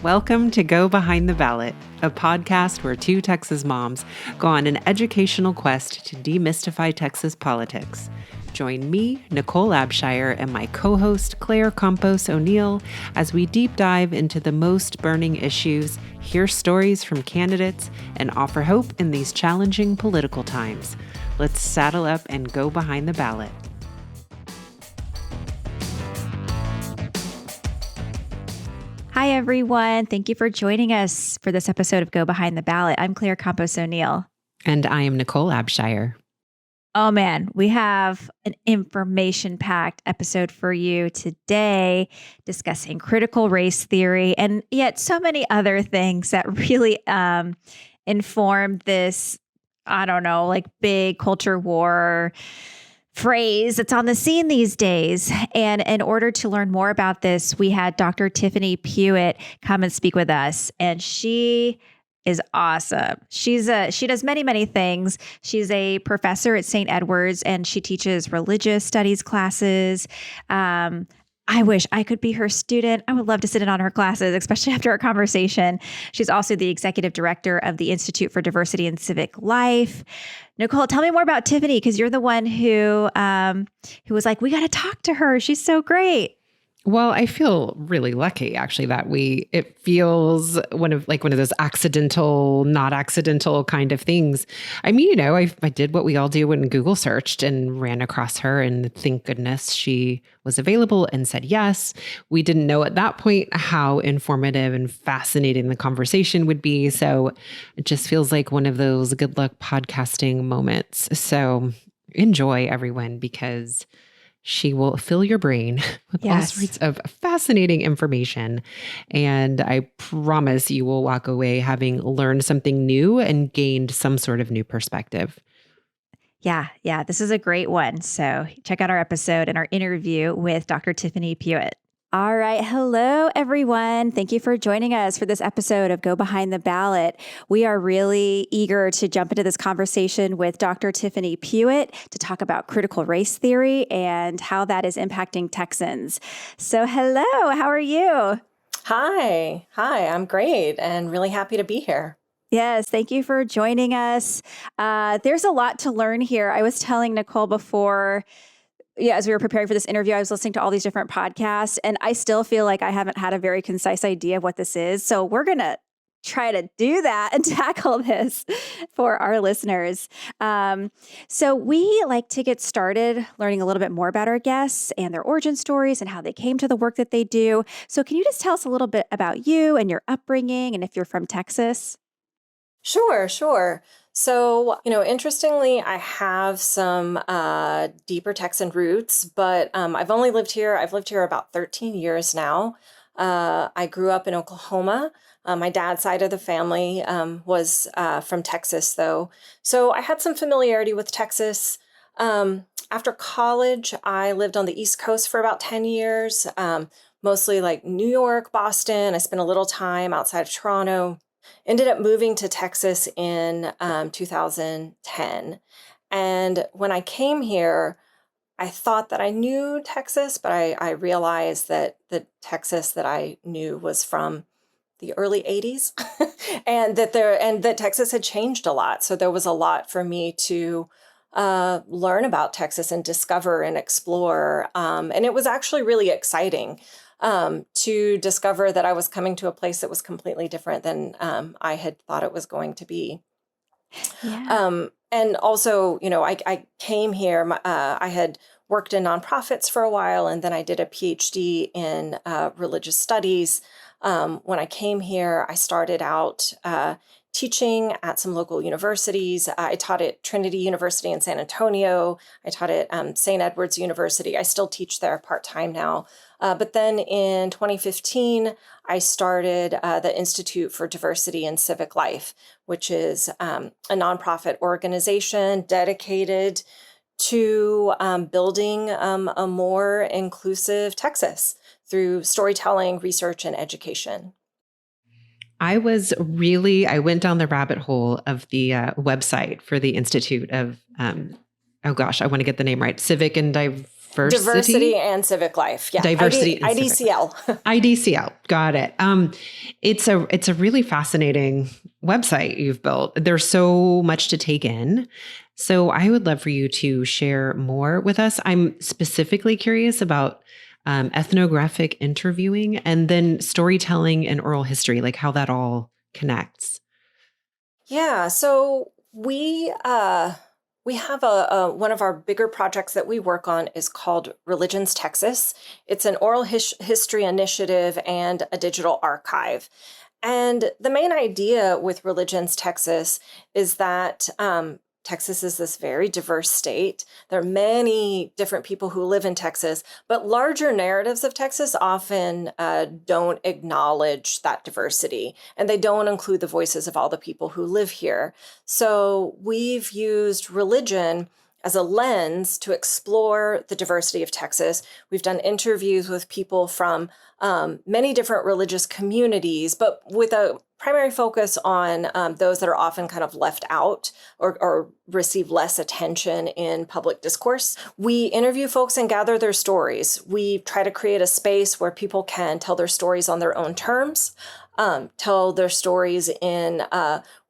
Welcome to Go Behind the Ballot, a podcast where two Texas moms go on an educational quest to demystify Texas politics. Join me, Nichole Abshire, and my co-host Claire Campos O'Neill as we deep dive into the most burning issues, hear stories from candidates, and offer hope in these challenging political times. Let's saddle up and go behind the ballot. Hi, everyone. Thank you for joining us for this episode of Go Behind the Ballot. I'm Claire Campos O'Neill. And I am Nichole Abshire. Oh, man, we have an information-packed episode for you today discussing critical race theory and yet so many other things that really inform this, big culture war phrase that's on the scene these days. And in order to learn more about this, we had Dr. Tiffany Puett come and speak with us. And she is awesome. She does many, many things. She's a professor at St. Edward's and she teaches religious studies classes. I wish I could be her student. I would love to sit in on her classes, especially after our conversation. She's also the executive director of the Institute for Diversity and Civic Life. Nichole, tell me more about Tiffany, because you're the one who was like, we got to talk to her. She's so great. Well, I feel really lucky actually that it feels one of those accidental, not accidental kind of things. I mean, I did what we all do when Google searched and ran across her, and thank goodness she was available and said yes. We didn't know at that point how informative and fascinating the conversation would be. So it just feels like one of those good luck podcasting moments. So enjoy, everyone, because she will fill your brain with all sorts of fascinating information. And I promise you will walk away having learned something new and gained some sort of new perspective. Yeah. This is a great one. So check out our episode and our interview with Dr. Tiffany Puett. All right. Hello, everyone. Thank you for joining us for this episode of Go Behind the Ballot. We are really eager to jump into this conversation with Dr. Tiffany Puett to talk about critical race theory and how that is impacting Texans. So hello, how are you? Hi, I'm great and really happy to be here. Yes, thank you for joining us. There's a lot to learn here. I was telling Nichole before, as we were preparing for this interview, I was listening to all these different podcasts, and I still feel like I haven't had a very concise idea of what this is. So we're going to try to do that and tackle this for our listeners. So we like to get started learning a little bit more about our guests and their origin stories and how they came to the work that they do. So can you just tell us a little bit about you and your upbringing and if you're from Texas? Sure. So, interestingly, I have some deeper Texan roots, but I've lived here about 13 years now. I grew up in Oklahoma. My dad's side of the family was from Texas, though. So I had some familiarity with Texas. After college, I lived on the East Coast for about 10 years, mostly like New York, Boston. I spent a little time outside of Toronto. Ended up moving to Texas in 2010. And when I came here, I thought that I knew Texas, but I realized that the Texas that I knew was from the early 80s and that Texas had changed a lot. So there was a lot for me to learn about Texas and discover and explore. And it was actually really exciting to discover that I was coming to a place that was completely different than I had thought it was going to be. Yeah. And also, I came here, I had worked in nonprofits for a while, and then I did a PhD in religious studies. When I came here, I started out teaching at some local universities. I taught at Trinity University in San Antonio. I taught at St. Edward's University. I still teach there part-time now. But then in 2015, I started the Institute for Diversity and Civic Life, which is a nonprofit organization dedicated to building a more inclusive Texas through storytelling, research, and education. I went down the rabbit hole of the website for the Institute of, I want to get the name right, Civic and Diversity and Civic Life. Yeah. Diversity and IDCL. IDCL. Got it. It's a really fascinating website you've built. There's so much to take in. So I would love for you to share more with us. I'm specifically curious about ethnographic interviewing and then storytelling and oral history, like how that all connects. Yeah. So we have one of our bigger projects that we work on is called Religions Texas. It's an oral history initiative and a digital archive. And the main idea with Religions Texas is that Texas is this very diverse state. There are many different people who live in Texas, but larger narratives of Texas often don't acknowledge that diversity, and they don't include the voices of all the people who live here. So we've used religion as a lens to explore the diversity of Texas. We've done interviews with people from many different religious communities, but with a primary focus on those that are often kind of left out or receive less attention in public discourse. We interview folks and gather their stories. We try to create a space where people can tell their stories on their own terms, tell their stories in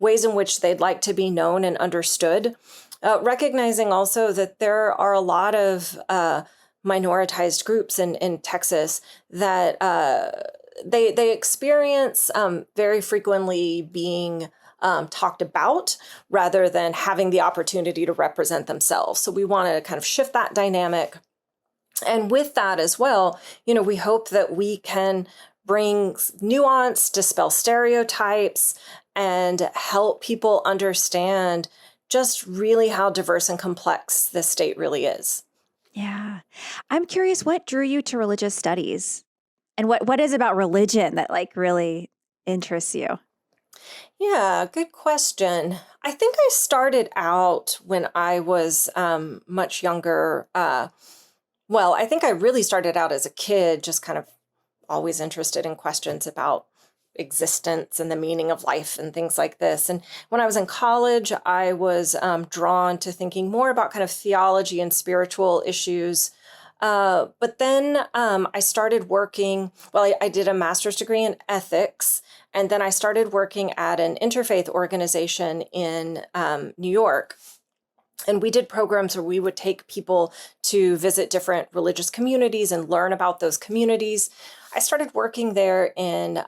ways in which they'd like to be known and understood. Recognizing also that there are a lot of minoritized groups in Texas that they experience very frequently being talked about rather than having the opportunity to represent themselves. So we want to kind of shift that dynamic. And with that as well, we hope that we can bring nuance, dispel stereotypes, and help people understand just really how diverse and complex this state really is. Yeah. I'm curious, what drew you to religious studies? And what is about religion that really interests you? Yeah, good question. I think I started out when I was much younger. I think I really started out as a kid, just kind of always interested in questions about existence and the meaning of life and things like this. And when I was in college, I was drawn to thinking more about kind of theology and spiritual issues. But then I started working, I did a master's degree in ethics, and then I started working at an interfaith organization in New York. And we did programs where we would take people to visit different religious communities and learn about those communities. I started working there in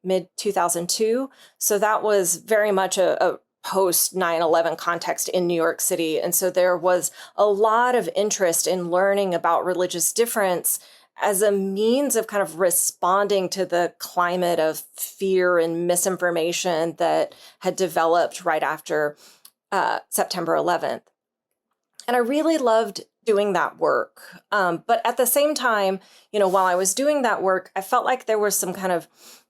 mid-2002. So that was very much a post 9/11 context in New York City. And so there was a lot of interest in learning about religious difference as a means of kind of responding to the climate of fear and misinformation that had developed right after September 11th. And I really loved doing that work. But at the same time, while I was doing that work, I felt like there were some kind of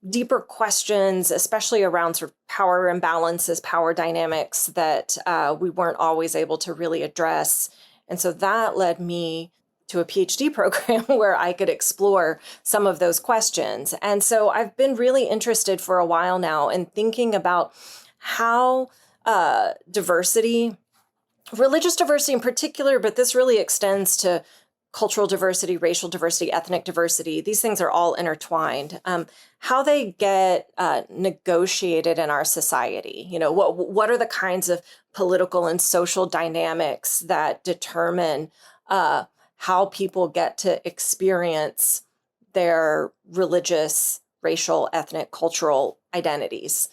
deeper questions, especially around sort of power imbalances, power dynamics that we weren't always able to really address. And so that led me to a PhD program where I could explore some of those questions. And so I've been really interested for a while now in thinking about how diversity, religious diversity in particular, but this really extends to cultural diversity, racial diversity, ethnic diversity. These things are all intertwined. How they get negotiated in our society. What are the kinds of political and social dynamics that determine how people get to experience their religious, racial, ethnic, cultural identities.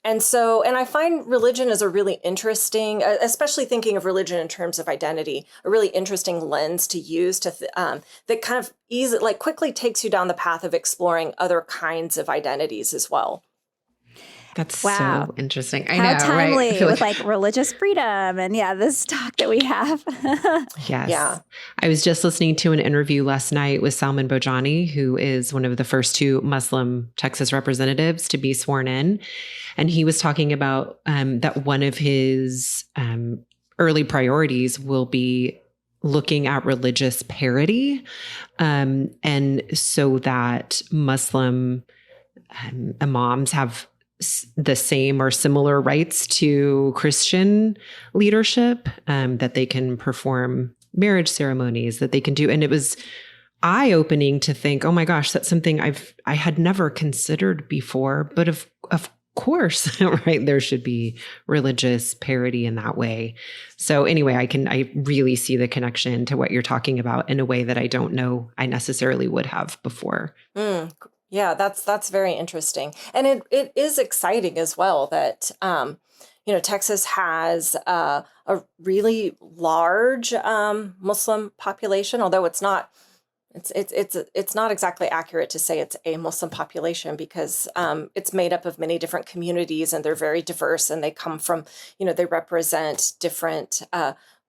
And I find religion is a really interesting, especially thinking of religion in terms of identity, a really interesting lens to use to that kind of quickly takes you down the path of exploring other kinds of identities as well. That's so interesting. I How know, timely right? with religious freedom and this talk that we have. Yes. Yeah. I was just listening to an interview last night with Salman Bojani, who is one of the first 2 Muslim Texas representatives to be sworn in. And he was talking about that one of his early priorities will be looking at religious parity. And so that Muslim imams have the same or similar rights to Christian leadership, that they can perform marriage ceremonies that they can do. And it was eye-opening to think, oh my gosh, that's something I had never considered before. But of course, right, there should be religious parity in that way. So anyway, I really see the connection to what you're talking about in a way that I don't know I necessarily would have before. Yeah, that's very interesting. And it is exciting as well that Texas has a really large Muslim population, although it's not exactly accurate to say it's a Muslim population because it's made up of many different communities and they're very diverse and they come from, they represent different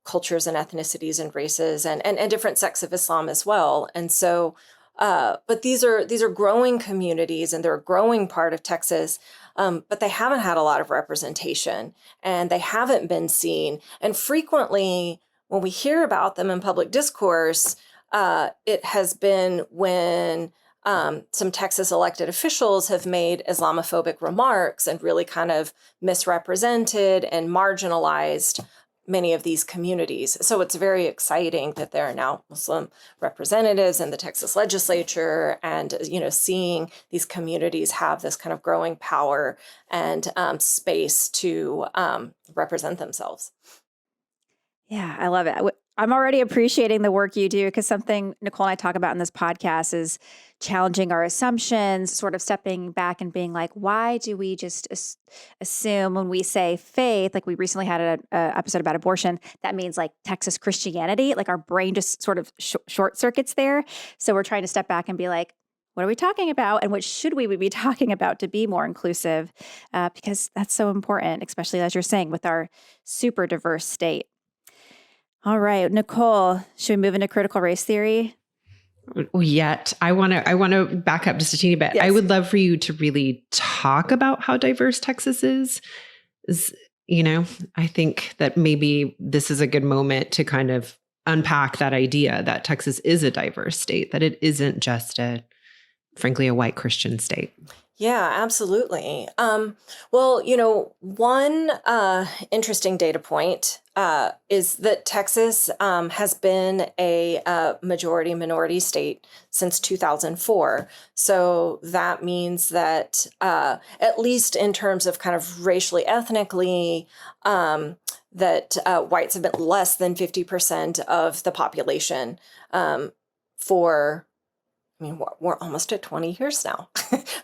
cultures and ethnicities and races and different sects of Islam as well. And so, but these are growing communities and they're a growing part of Texas, but they haven't had a lot of representation and they haven't been seen. And frequently when we hear about them in public discourse, it has been when some Texas elected officials have made Islamophobic remarks and really kind of misrepresented and marginalized many of these communities. So it's very exciting that there are now Muslim representatives in the Texas legislature and, seeing these communities have this kind of growing power and space to represent themselves. Yeah, I love it. I'm already appreciating the work you do because something Nichole and I talk about in this podcast is challenging our assumptions, sort of stepping back and being like, why do we just assume when we say faith, like we recently had an episode about abortion, that means like Texas Christianity, like our brain just sort of short circuits there. So we're trying to step back and be like, what are we talking about? And what should we be talking about to be more inclusive? Because that's so important, especially as you're saying, with our super diverse state. All right, Nichole, should we move into critical race theory? Yet I want to back up just a teeny bit. Yes. I would love for you to really talk about how diverse Texas is. I think that maybe this is a good moment to kind of unpack that idea that Texas is a diverse state, that it isn't just frankly, a white Christian state. Yeah, absolutely. Well, one interesting data point is that Texas has been a majority minority state since 2004. So that means that at least in terms of kind of racially, ethnically, that whites have been less than 50% of the population we're almost at 20 years now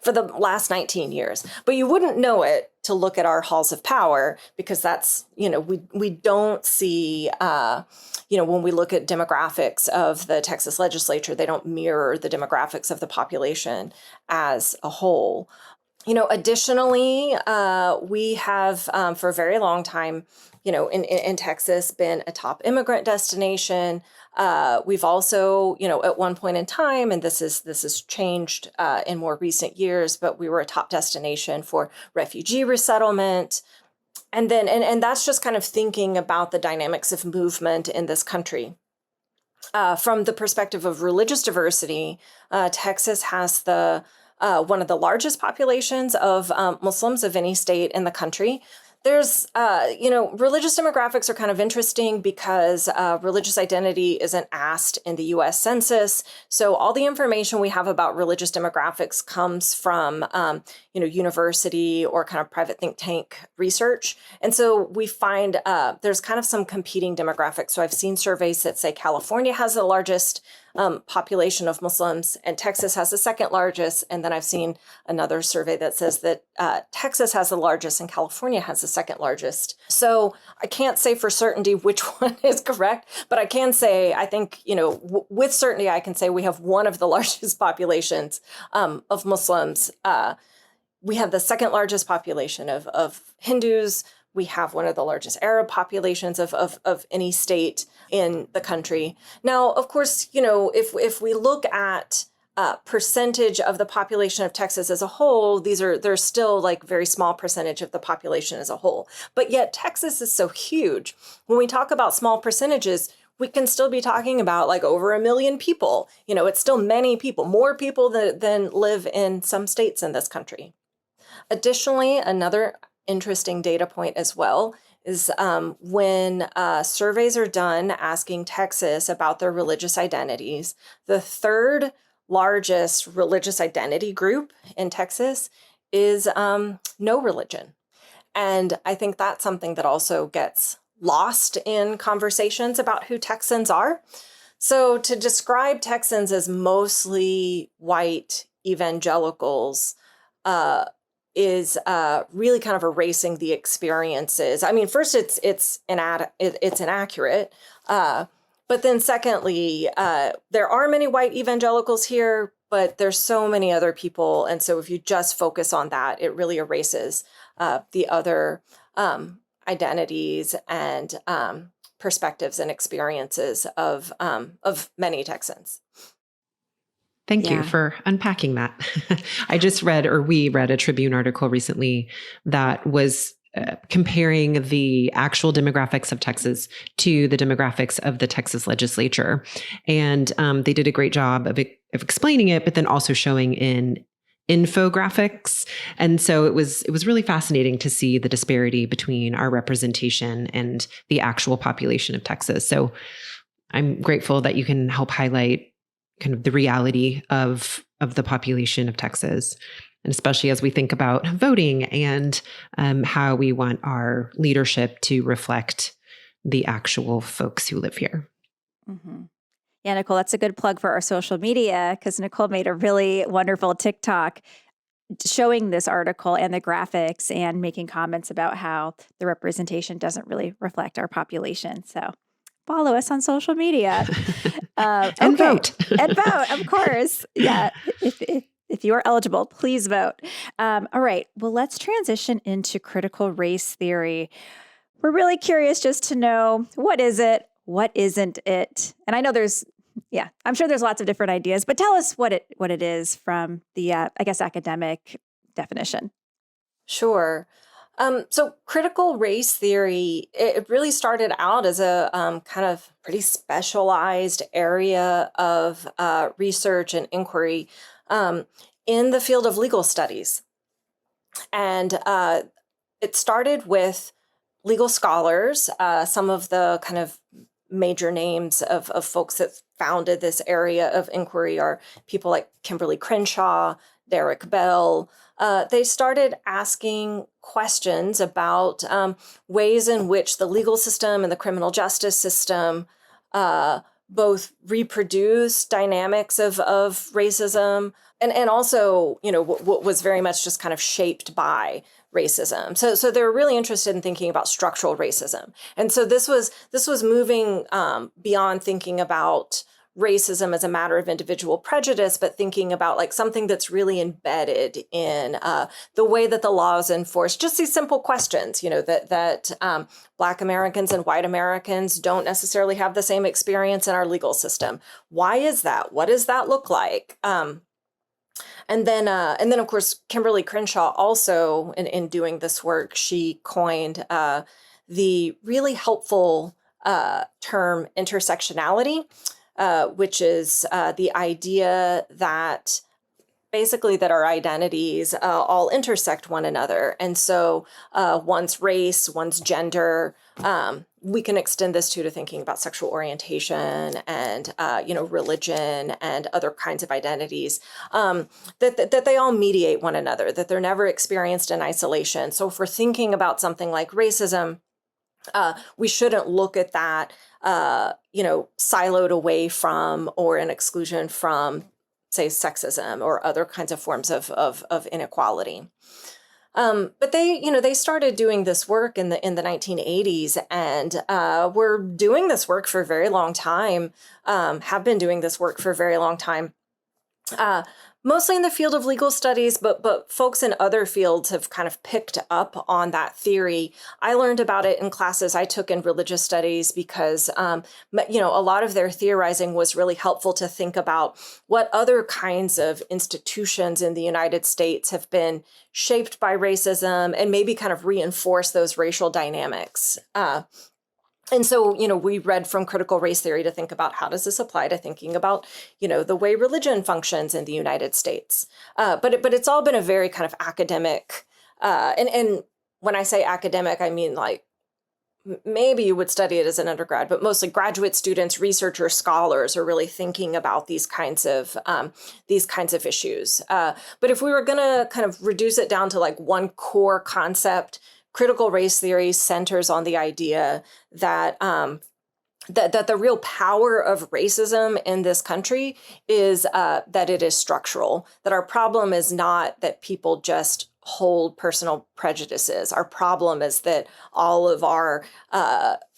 for the last 19 years, but you wouldn't know it to look at our halls of power because that's, we don't see, when we look at demographics of the Texas legislature, they don't mirror the demographics of the population as a whole. Additionally, we have for a very long time, in Texas been a top immigrant destination. We've also, at one point in time, and this has changed in more recent years, but we were a top destination for refugee resettlement. And then, and that's just kind of thinking about the dynamics of movement in this country. From the perspective of religious diversity, Texas has one of the largest populations of Muslims of any state in the country. There's, religious demographics are kind of interesting because religious identity isn't asked in the U.S. Census. So all the information we have about religious demographics comes from, university or kind of private think tank research. And so we find there's kind of some competing demographics. So I've seen surveys that say California has the largest population of Muslims and Texas has the second largest. And then I've seen another survey that says that Texas has the largest and California has the second largest. So I can't say for certainty which one is correct, but I can say, I think, with certainty, I can say we have one of the largest populations of Muslims. We have the second largest population of Hindus. We have one of the largest Arab populations of any state in the country. Now, of course, if we look at percentage of the population of Texas as a whole, there's still like very small percentage of the population as a whole. But yet Texas is so huge. When we talk about small percentages, we can still be talking about like over 1 million people. It's still many people, more people than live in some states in this country. Additionally, another interesting data point as well is when surveys are done asking Texas about their religious identities, the third largest religious identity group in Texas is no religion. And I think that's something that also gets lost in conversations about who Texans are. So to describe Texans as mostly white evangelicals is really kind of erasing the experiences. I mean, first, it's inaccurate. But then secondly, there are many white evangelicals here, but there's so many other people. And so if you just focus on that, it really erases the other identities and perspectives and experiences of many Texans. Thank you for unpacking that. We read a Tribune article recently that was comparing the actual demographics of Texas to the demographics of the Texas legislature. And they did a great job of explaining it, but then also showing in infographics. And so it was really fascinating to see the disparity between our representation and the actual population of Texas. So I'm grateful that you can help highlight kind of the reality of the population of Texas, and especially as we think about voting and how we want our leadership to reflect the actual folks who live here. Mm-hmm. Yeah, Nichole, that's a good plug for our social media, because Nichole made a really wonderful TikTok showing this article and the graphics and making comments about how the representation doesn't really reflect our population. So follow us on social media. And vote. And vote, of course. Yeah. If you are eligible, please vote. All right. Well, let's transition into critical race theory. We're really curious just to know, what is it? What isn't it? And I know I'm sure there's lots of different ideas, but tell us what it is from the, academic definition. Sure. So critical race theory, it really started out as a kind of pretty specialized area of research and inquiry in the field of legal studies. And it started with legal scholars. Some of the kind of major names of folks that founded this area of inquiry are people like Kimberly Crenshaw, Derek Bell. They started asking questions about ways in which the legal system and the criminal justice system both reproduce dynamics of racism and also, what was very much just kind of shaped by racism. So they were really interested in thinking about structural racism. And so this was moving beyond thinking about racism as a matter of individual prejudice, but thinking about like something that's really embedded in the way that the law is enforced. Just these simple questions, that Black Americans and white Americans don't necessarily have the same experience in our legal system. Why is that? What does that look like? And then, of course, Kimberly Crenshaw also, in doing this work, she coined the really helpful term intersectionality, which is the idea that basically that our identities all intersect one another. And so one's race, one's gender, we can extend this to thinking about sexual orientation and, religion and other kinds of identities, that they all mediate one another, that they're never experienced in isolation. So if we're thinking about something like racism, we shouldn't look at that, siloed away from or an exclusion from, say, sexism or other kinds of forms of inequality. But they started doing this work in the 1980s and were doing this work for a very long time, have been doing this work for a very long time. Mostly in the field of legal studies, but folks in other fields have kind of picked up on that theory. I learned about it in classes I took in religious studies because, a lot of their theorizing was really helpful to think about what other kinds of institutions in the United States have been shaped by racism and maybe kind of reinforce those racial dynamics. And so, we read from critical race theory to think about how does this apply to thinking about, the way religion functions in the United States. But it's all been a very kind of academic, and when I say academic, I mean like maybe you would study it as an undergrad, but mostly graduate students, researchers, scholars are really thinking about these kinds of issues. But if we were going to kind of reduce it down to like one core concept, critical race theory centers on the idea that that the real power of racism in this country is that it is structural, that our problem is not that people just hold personal prejudices. Our problem is that all of our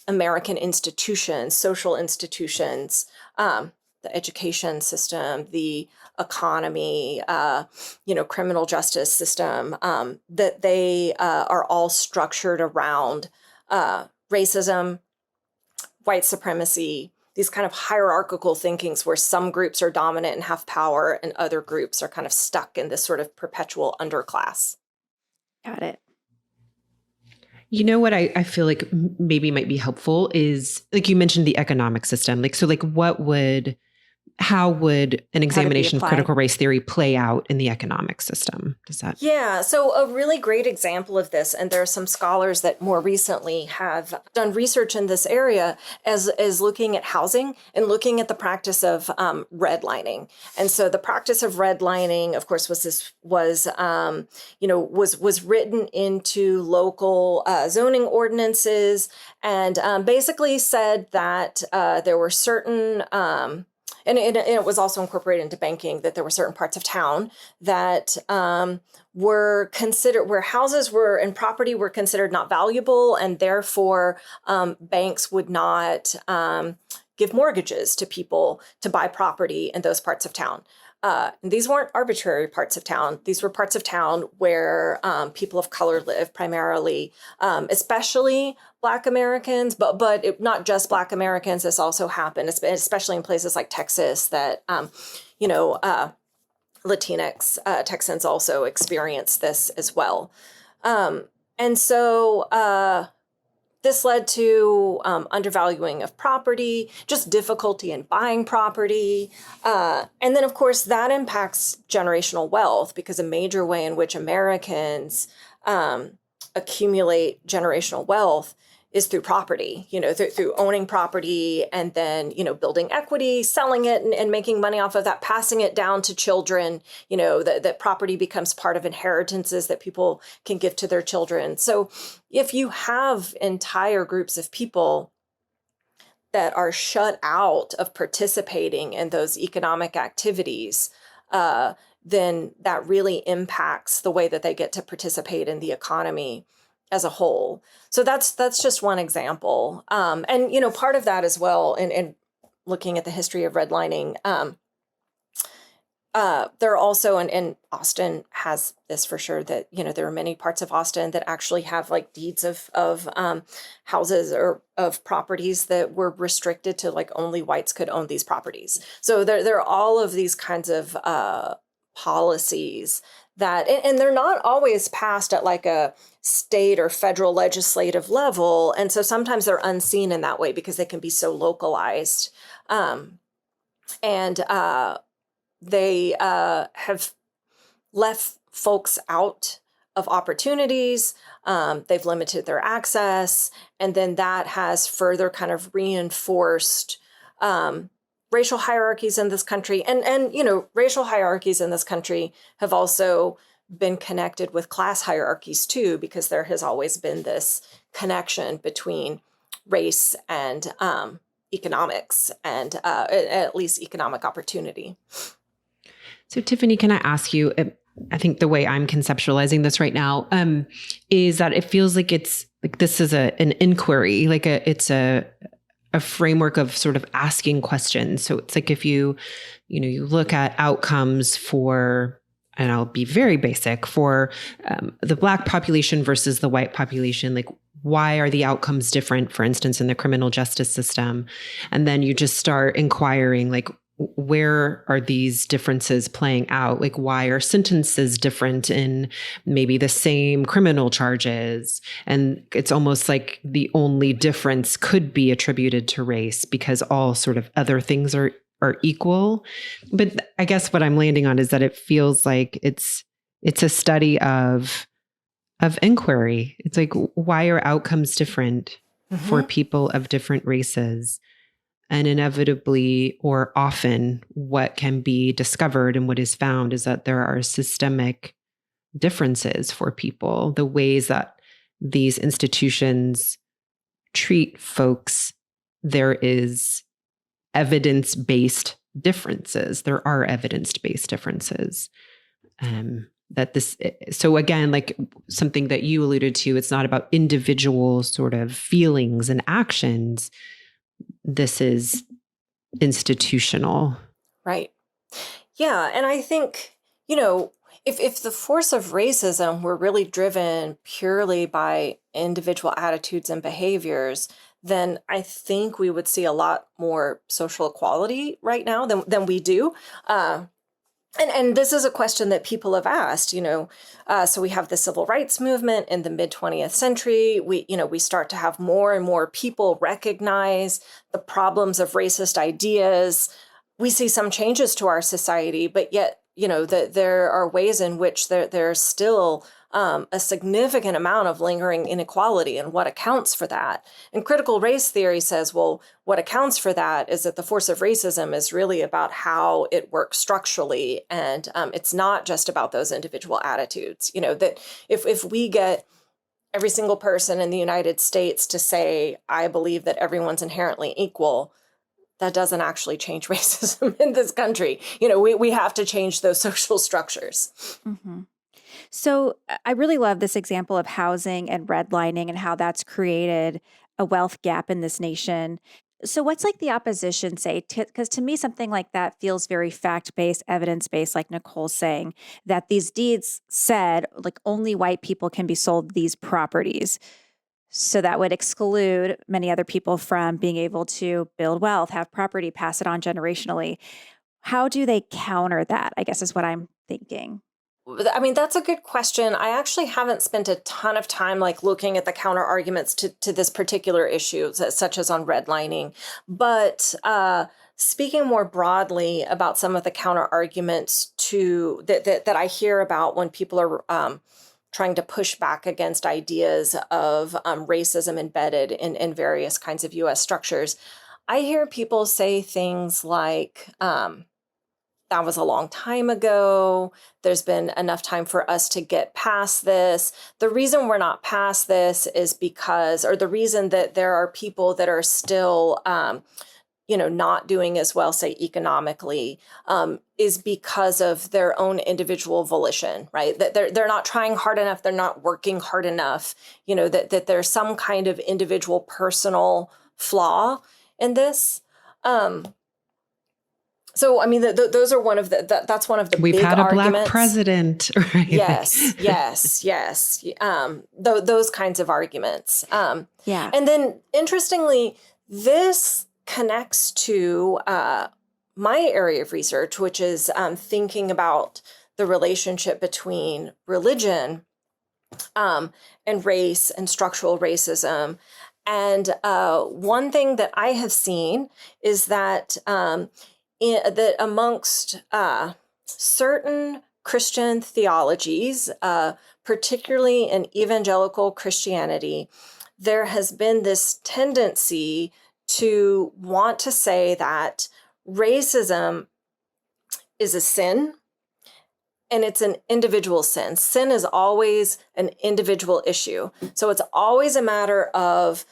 American institutions, social institutions, the education system, the economy, criminal justice system, that they are all structured around racism, white supremacy, these kind of hierarchical thinkings where some groups are dominant and have power and other groups are kind of stuck in this sort of perpetual underclass. Got it. You know what I feel like maybe might be helpful is, like you mentioned, the economic system. How would an examination of critical race theory play out in the economic system? Does that? Yeah, so a really great example of this, and there are some scholars that more recently have done research in this area, is looking at housing and looking at the practice of redlining. And so the practice of redlining, of course, was written into local zoning ordinances, and basically said that there were certain and it was also incorporated into banking, that there were certain parts of town that were considered, where houses were and property were considered not valuable, and therefore banks would not give mortgages to people to buy property in those parts of town. And these weren't arbitrary parts of town. These were parts of town where people of color live primarily, especially Black Americans, but not just Black Americans. This also happened, especially in places like Texas, that Latinx Texans also experienced this as well. And so this led to undervaluing of property, just difficulty in buying property. And then, of course, that impacts generational wealth, because a major way in which Americans accumulate generational wealth is through property, through owning property and then, building equity, selling it and making money off of that, passing it down to children, that property becomes part of inheritances that people can give to their children. So if you have entire groups of people that are shut out of participating in those economic activities, then that really impacts the way that they get to participate in the economy as a whole. So that's just one example. And, part of that as well, in looking at the history of redlining, there are also, and Austin has this for sure, that, there are many parts of Austin that actually have like deeds of houses or of properties that were restricted to like only whites could own these properties. So there are all of these kinds of policies that, and they're not always passed at like a state or federal legislative level. And so sometimes they're unseen in that way because they can be so localized. And they have left folks out of opportunities. They've limited their access. And then that has further kind of reinforced racial hierarchies in this country. And racial hierarchies in this country have also been connected with class hierarchies too, because there has always been this connection between race and economics and at least economic opportunity. So Tiffany, can I ask you, I think the way I'm conceptualizing this right now is that it feels like it's like this is an inquiry, like it's a framework of sort of asking questions. So it's like if you look at outcomes for, and I'll be very basic, for the Black population versus the white population, like why are the outcomes different, for instance, in the criminal justice system? And then you just start inquiring, like, where are these differences playing out? Like, why are sentences different in maybe the same criminal charges? And it's almost like the only difference could be attributed to race because all sort of other things are equal. But I guess what I'm landing on is that it feels like it's a study of inquiry. It's like, why are outcomes different? for people of different races. And inevitably, or often, what can be discovered and what is found is that there are systemic differences for people. The ways that these institutions treat folks, there is evidence-based differences. There are evidence-based differences. So again, like something that you alluded to, it's not about individual sort of feelings and actions. This is institutional. Right. Yeah. And I think, if the force of racism were really driven purely by individual attitudes and behaviors, then I think we would see a lot more social equality right now than we do. And this is a question that people have asked, so we have the civil rights movement in the mid 20th century. We start to have more and more people recognize the problems of racist ideas. We see some changes to our society, but yet, that there are ways in which there's still a significant amount of lingering inequality, and what accounts for that. And critical race theory says, well, what accounts for that is that the force of racism is really about how it works structurally. And it's not just about those individual attitudes, that if we get every single person in the United States to say, I believe that everyone's inherently equal, that doesn't actually change racism in this country. We have to change those social structures. Mm-hmm. So I really love this example of housing and redlining and how that's created a wealth gap in this nation. So what's like the opposition say? Because to me, something like that feels very fact-based, evidence-based, like Nichole's saying, that these deeds said like only white people can be sold these properties. So that would exclude many other people from being able to build wealth, have property, pass it on generationally. How do they counter that, I guess is what I'm thinking. I mean, that's a good question. I actually haven't spent a ton of time looking at the counter arguments to this particular issue, such as on redlining. But speaking more broadly about some of the counter arguments that I hear about when people are trying to push back against ideas of racism embedded in various kinds of U.S. structures, I hear people say things like, that was a long time ago. There's been enough time for us to get past this. The reason we're not past this is because, or the reason that there are people that are still, not doing as well, say, economically, is because of their own individual volition, right? That they're not trying hard enough. They're not working hard enough, that there's some kind of individual personal flaw in this. So, I mean, those are one of that's one of the We've big had a arguments. Black president, right? Yes. Those kinds of arguments. Yeah. And then, interestingly, this connects to my area of research, which is thinking about the relationship between religion and race and structural racism. And one thing that I have seen is that that amongst certain Christian theologies, particularly in evangelical Christianity, there has been this tendency to want to say that racism is a sin, and it's an individual sin. Sin is always an individual issue. So it's always a matter of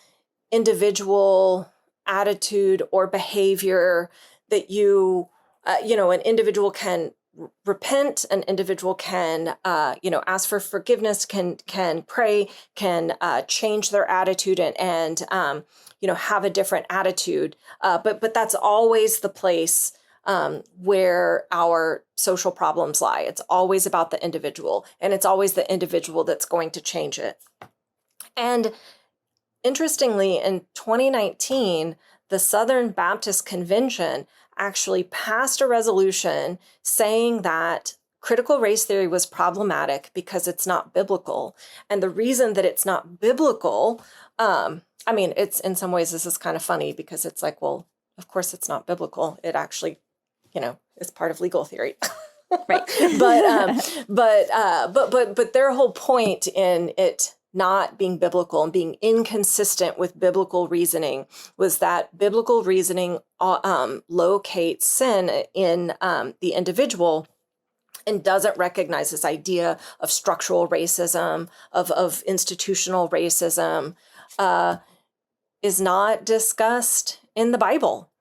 individual attitude or behavior that an individual can repent, an individual can, ask for forgiveness, can pray, can change their attitude and have a different attitude. But that's always the place where our social problems lie. It's always about the individual, and it's always the individual that's going to change it. And interestingly, in 2019, the Southern Baptist Convention actually passed a resolution saying that critical race theory was problematic because it's not biblical. And the reason that it's not biblical, it's in some ways, this is kind of funny because it's like, well, of course it's not biblical. It actually, is part of legal theory. Right. But their whole point in it not being biblical and being inconsistent with biblical reasoning was that biblical reasoning locates sin in the individual and doesn't recognize this idea of structural racism, of institutional racism, is not discussed in the Bible.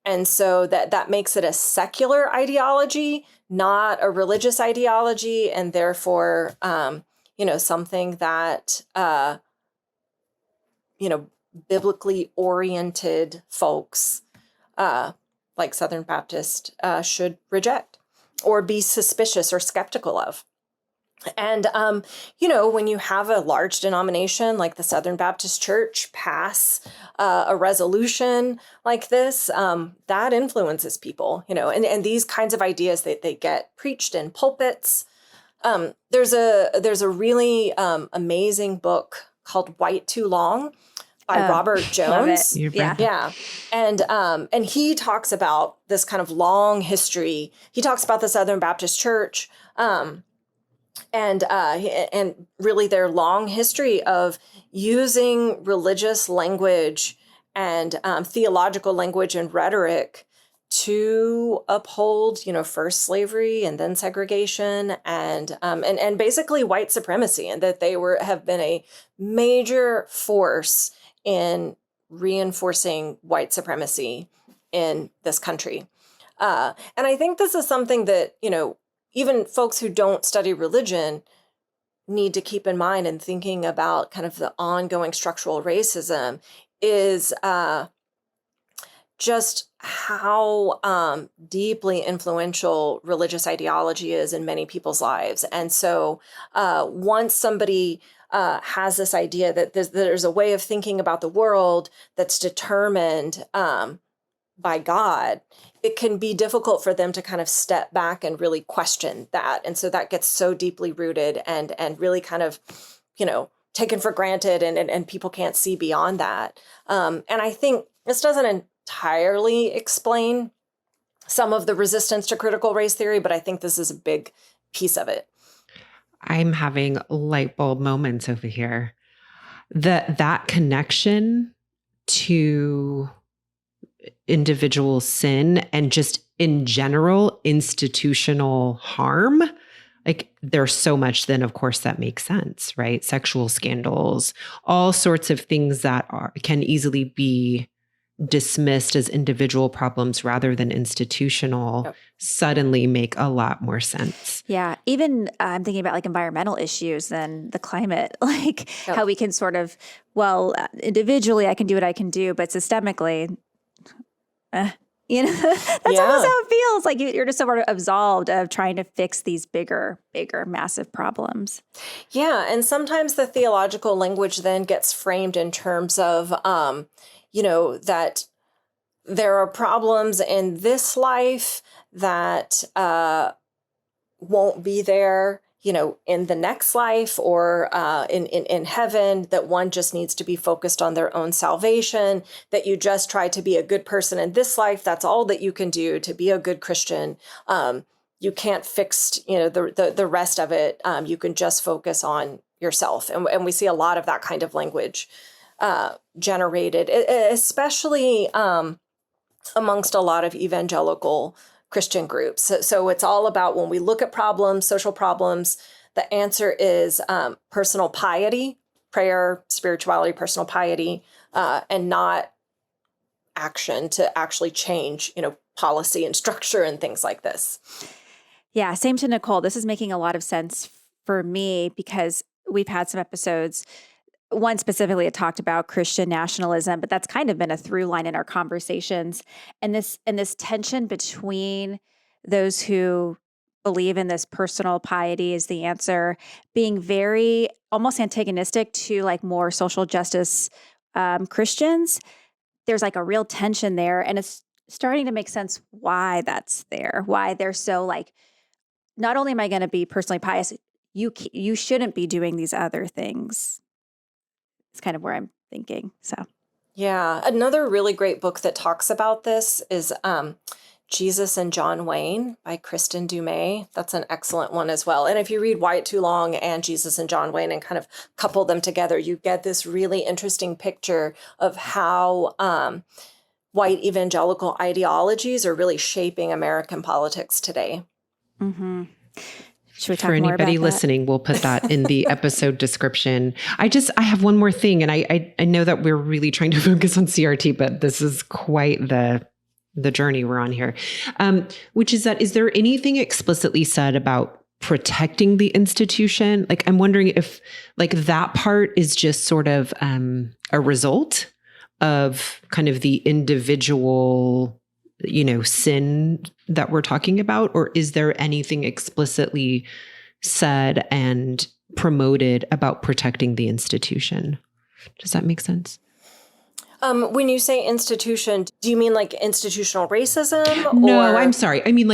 And so that makes it a secular ideology, not a religious ideology, and therefore, something that, biblically oriented folks like Southern Baptist should reject or be suspicious or skeptical of. And, when you have a large denomination like the Southern Baptist Church pass a resolution like this, that influences people, and these kinds of ideas they get preached in pulpits. There's a really amazing book called White Too Long by Robert Jones. Yeah. And he talks about this kind of long history. He talks about the Southern Baptist Church, and really their long history of using religious language and theological language and rhetoric to uphold, first slavery and then segregation and basically white supremacy, and that they have been a major force in reinforcing white supremacy in this country. And I think this is something that, even folks who don't study religion need to keep in mind in thinking about kind of the ongoing structural racism is just how deeply influential religious ideology is in many people's lives. And so once somebody has this idea that there's a way of thinking about the world that's determined by God, it can be difficult for them to kind of step back and really question that. And so that gets so deeply rooted and really kind of, taken for granted and people can't see beyond that. And I think this doesn't entirely explain some of the resistance to critical race theory, but I think this is a big piece of it. I'm having light bulb moments over here. That connection to individual sin and just in general institutional harm, like there's so much then of course that makes sense, right? Sexual scandals, all sorts of things that can easily be dismissed as individual problems rather than institutional. Yep. Suddenly make a lot more sense. Yeah. Even I'm thinking about like environmental issues and the climate, like yep. how we can sort of, individually I can do what I can do, but systemically, that's almost how it feels. Like you're just sort of absolved of trying to fix these bigger, massive problems. Yeah. And sometimes the theological language then gets framed in terms of, that there are problems in this life that won't be there, in the next life or in heaven, that one just needs to be focused on their own salvation, that you just try to be a good person in this life. That's all that you can do to be a good Christian. You can't fix, the rest of it. You can just focus on yourself. And we see a lot of that kind of language generated, especially amongst a lot of evangelical Christian groups. So it's all about when we look at problems, social problems, the answer is personal piety, prayer, spirituality, personal piety, and not action to actually change, policy and structure and things like this. Yeah, same to Nichole. This is making a lot of sense for me because we've had some episodes. One specifically, it talked about Christian nationalism, but that's kind of been a through line in our conversations. And this tension between those who believe in this personal piety is the answer, being very almost antagonistic to like more social justice Christians. There's like a real tension there, and it's starting to make sense why that's there. Why they're so like, not only am I going to be personally pious, you shouldn't be doing these other things. It's kind of where I'm thinking. So, yeah. Another really great book that talks about this is Jesus and John Wayne by Kristin Dumais. That's an excellent one as well. And if you read Why Too Long and Jesus and John Wayne and kind of couple them together, you get this really interesting picture of how white evangelical ideologies are really shaping American politics today. Mm-hmm. Should we talk For more anybody about that? listening, we'll put that in the episode description. I have one more thing, and I know that we're really trying to focus on CRT, but this is quite the journey we're on here, which is that, is there anything explicitly said about protecting the institution? Like, I'm wondering if like that part is just sort of a result of kind of the individual, sin that we're talking about, or is there anything explicitly said and promoted about protecting the institution? Does that make sense? When you say institution, do you mean like institutional racism? No, I'm sorry. I mean,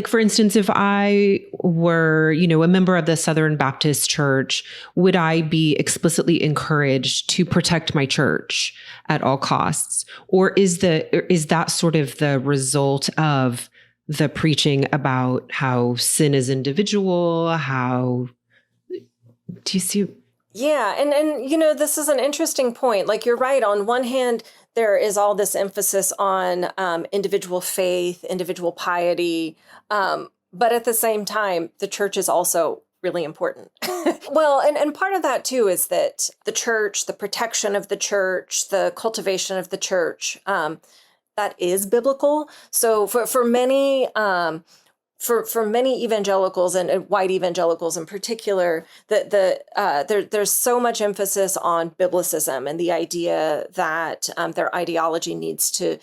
for instance, if I were, a member of the Southern Baptist Church, would I be explicitly encouraged to protect my church at all costs? Or is that sort of the result of the preaching about how sin is individual? Do you see? Yeah. And this is an interesting point. Like, you're right. On one hand, there is all this emphasis on individual faith, individual piety. But at the same time, the church is also really important. Well, and part of that, too, is that the church, the protection of the church, the cultivation of the church, that is biblical. So for many for many evangelicals and white evangelicals in particular, there's so much emphasis on biblicism and the idea that their ideology needs to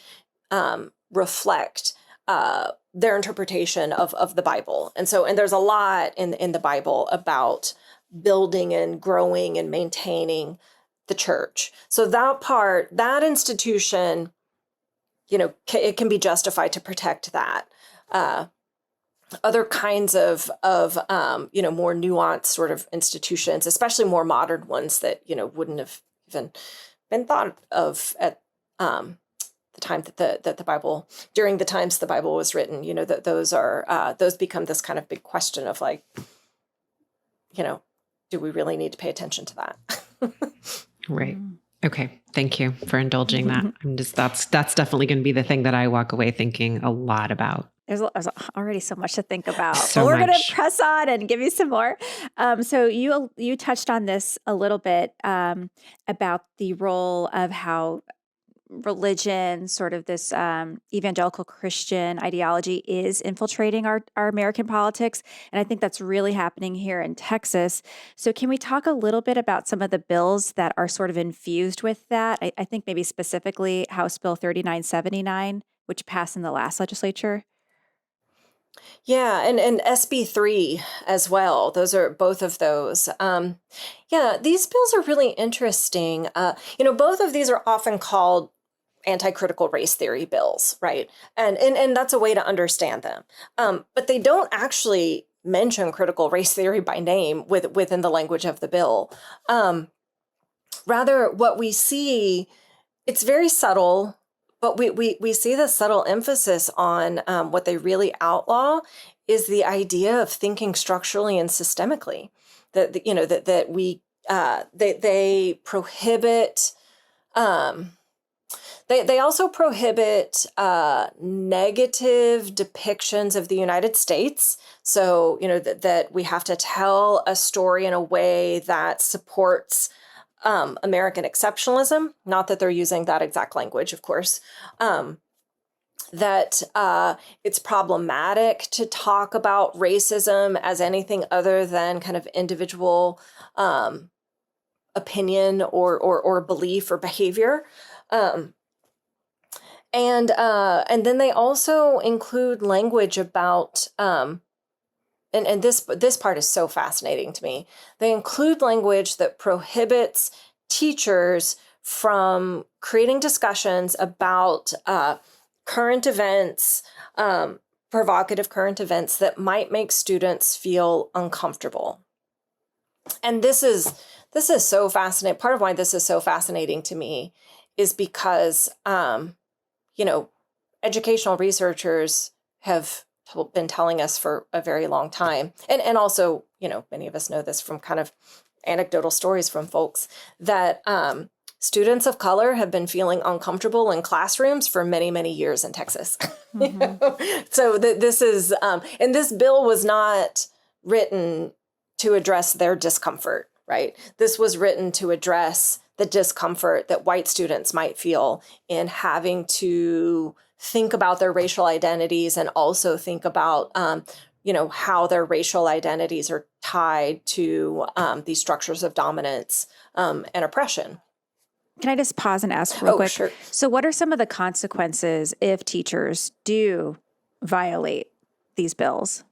reflect their interpretation of the Bible. And there's a lot in the Bible about building and growing and maintaining the church. So that institution, it can be justified to protect that. Other kinds of more nuanced sort of institutions, especially more modern ones that, wouldn't have even been thought of at the time that the Bible, during the times the Bible was written, that those become this kind of big question of like, do we really need to pay attention to that? Right. Okay. Thank you for indulging that. That's definitely going to be the thing that I walk away thinking a lot about. There's already so much to think about. So but we're going much. to press on and give you some more. So you touched on this a little bit about the role of how religion, sort of this evangelical Christian ideology, is infiltrating our American politics. And I think that's really happening here in Texas. So can we talk a little bit about some of the bills that are sort of infused with that? I think maybe specifically House Bill 3979, which passed in the last legislature. Yeah, and SB3 as well. Those are both of those. These bills are really interesting. Both of these are often called anti-critical race theory bills, right? And that's a way to understand them. But they don't actually mention critical race theory by name within the language of the bill. Rather, what we see, it's very subtle. But we see the subtle emphasis on what they really outlaw is the idea of thinking structurally and systemically. They prohibit. They also prohibit negative depictions of the United States. So that we have to tell a story in a way that supports American exceptionalism, not that they're using that exact language, of course, that it's problematic to talk about racism as anything other than kind of individual opinion or belief or behavior. And then they also include language about and this part is so fascinating to me. They include language that prohibits teachers from creating discussions about current events, provocative current events that might make students feel uncomfortable. And this is so fascinating. Part of why this is so fascinating to me is because, educational researchers have been telling us for a very long time. And also, many of us know this from kind of anecdotal stories from folks that students of color have been feeling uncomfortable in classrooms for many, many years in Texas. So this is, and this bill was not written to address their discomfort, right? This was written to address the discomfort that white students might feel in having to think about their racial identities and also think about, how their racial identities are tied to these structures of dominance and oppression. Can I just pause and ask real quick? Sure. So what are some of the consequences if teachers do violate these bills?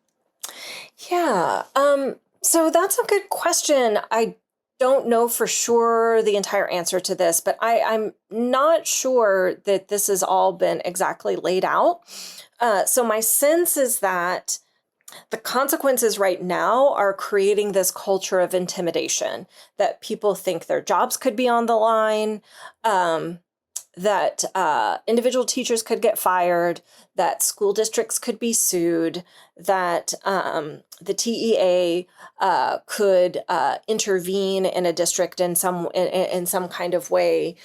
Yeah. So that's a good question. I don't know for sure the entire answer to this, but I'm not sure that this has all been exactly laid out. So my sense is that the consequences right now are creating this culture of intimidation, that people think their jobs could be on the line, that individual teachers could get fired, that school districts could be sued, that the TEA could intervene in a district in some kind of way,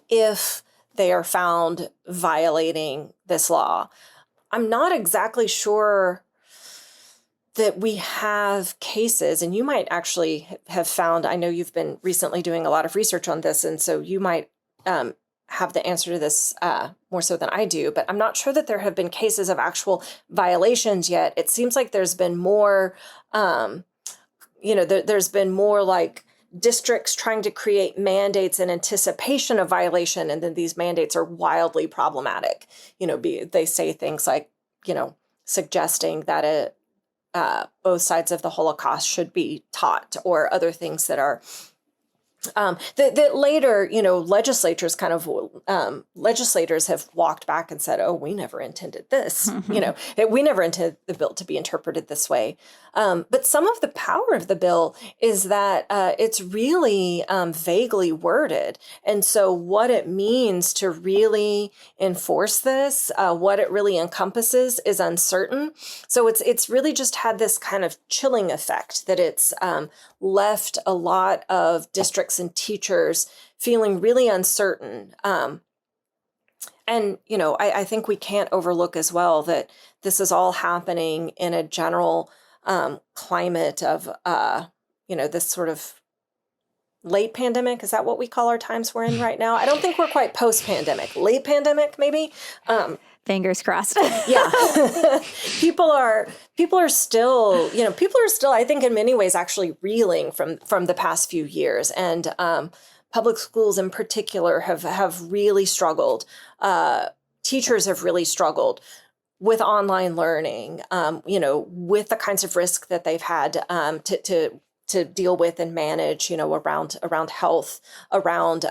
if they are found violating this law. I'm not exactly sure that we have cases, and you might actually have found, I know you've been recently doing a lot of research on this, and so you might have the answer to this more so than I do, but I'm not sure that there have been cases of actual violations yet. It seems like there's been more, there's been more like districts trying to create mandates in anticipation of violation, and then these mandates are wildly problematic. They say things like, suggesting that both sides of the Holocaust should be taught, or other things that are that later, legislators have walked back and said, "Oh, we never intended this." We never intended the bill to be interpreted this way. But some of the power of the bill is that it's really vaguely worded, and so what it means to really enforce this, what it really encompasses, is uncertain. So it's really just had this kind of chilling effect that it's left a lot of districts and teachers feeling really uncertain. And, I think we can't overlook as well that this is all happening in a general climate of, this sort of late pandemic. Is that what we call our times we're in right now? I don't think we're quite post-pandemic. Late pandemic, maybe. Fingers crossed. Yeah. people are still, I think in many ways actually reeling from the past few years. And public schools in particular have really struggled. Teachers have really struggled with online learning, with the kinds of risk that they've had to deal with and manage, around health, around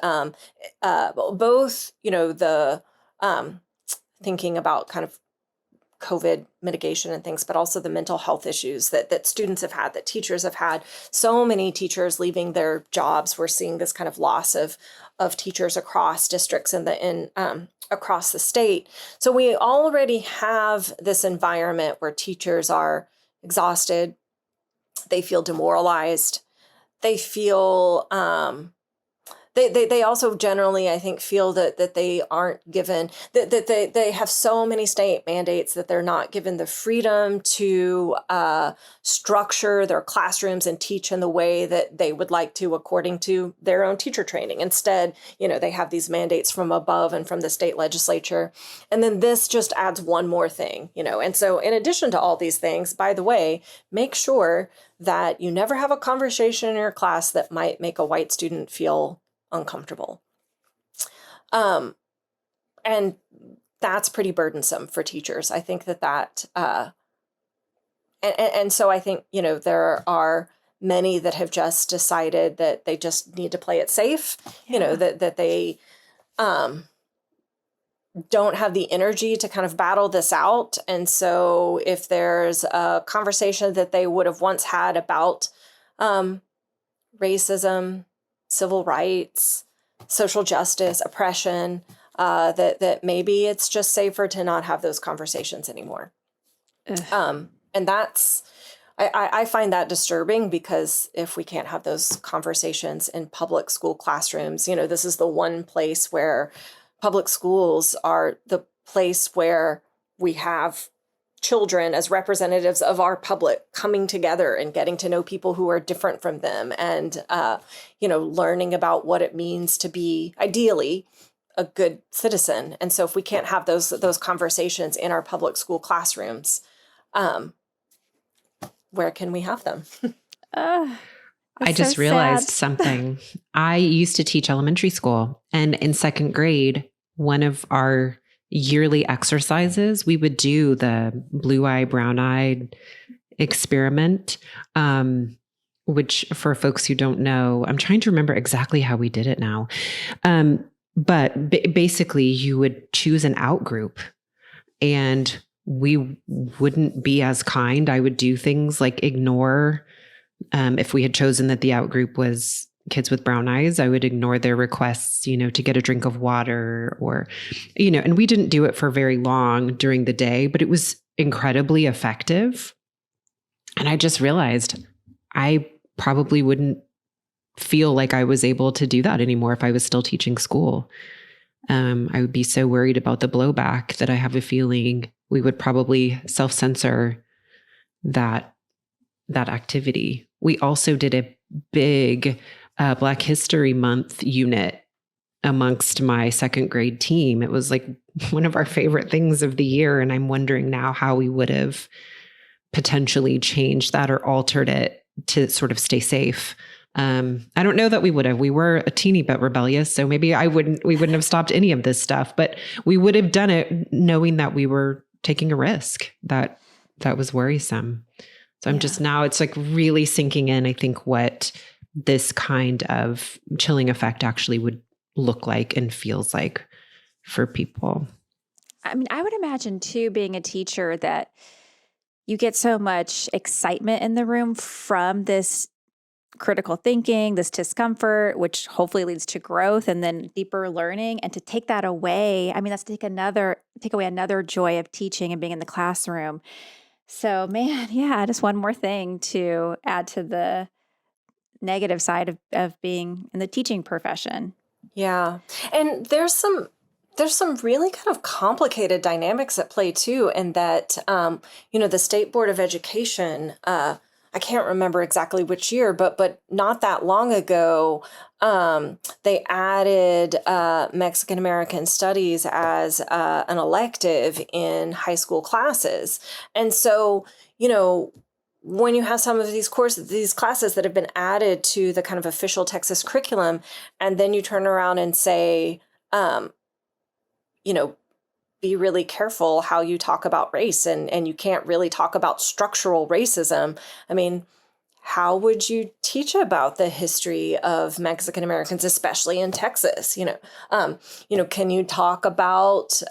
both, the thinking about kind of COVID mitigation and things, but also the mental health issues that students have had, that teachers have had. So many teachers leaving their jobs. We're seeing this kind of loss of teachers across districts and across the state. So we already have this environment where teachers are exhausted. They feel demoralized. They feel They also generally, I think, feel that they aren't given, that they have so many state mandates that they're not given the freedom to structure their classrooms and teach in the way that they would like to according to their own teacher training. Instead, they have these mandates from above and from the state legislature. And then this just adds one more thing, And so in addition to all these things, by the way, make sure that you never have a conversation in your class that might make a white student feel uncomfortable. And that's pretty burdensome for teachers. I think that and so I think, there are many that have just decided that they just need to play it safe, that they don't have the energy to kind of battle this out. And so if there's a conversation that they would have once had about racism, civil rights, social justice, oppression, that maybe it's just safer to not have those conversations anymore. And that's, I find that disturbing, because if we can't have those conversations in public school classrooms, this is the one place where public schools are the place where we have children as representatives of our public coming together and getting to know people who are different from them, and, learning about what it means to be, ideally, a good citizen. And so if we can't have those conversations in our public school classrooms, where can we have them? I just realized something. I used to teach elementary school, and in second grade, one of our yearly exercises, we would do the blue-eye, brown-eyed experiment, which, for folks who don't know, I'm trying to remember exactly how we did it now. But basically, you would choose an out group, and we wouldn't be as kind. I would do things like ignore, if we had chosen that the out group was kids with brown eyes, I would ignore their requests, to get a drink of water, or, and we didn't do it for very long during the day, but it was incredibly effective. And I just realized I probably wouldn't feel like I was able to do that anymore if I was still teaching school. I would be so worried about the blowback that I have a feeling we would probably self-censor that activity. We also did a big Black History Month unit amongst my second grade team. It was like one of our favorite things of the year. And I'm wondering now how we would have potentially changed that or altered it to sort of stay safe. I don't know that we would have. We were a teeny bit rebellious, so maybe we wouldn't have stopped any of this stuff, but we would have done it knowing that we were taking a risk that was worrisome. So I'm just now, it's like really sinking in, I think, what this kind of chilling effect actually would look like and feels like for people. I mean, I would imagine too, being a teacher, that you get so much excitement in the room from this critical thinking, this discomfort, which hopefully leads to growth and then deeper learning. And to take that away, I mean, that's take away another joy of teaching and being in the classroom. So, man, just one more thing to add to the negative side of being in the teaching profession. Yeah. And there's some really kind of complicated dynamics at play too, in that, the State Board of Education, I can't remember exactly which year, but not that long ago, they added Mexican American Studies as an elective in high school classes. And so, when you have some of these classes that have been added to the kind of official Texas curriculum, and then you turn around and say, be really careful how you talk about race, and you can't really talk about structural racism. I mean, how would you teach about the history of Mexican Americans, especially in Texas? Can you talk about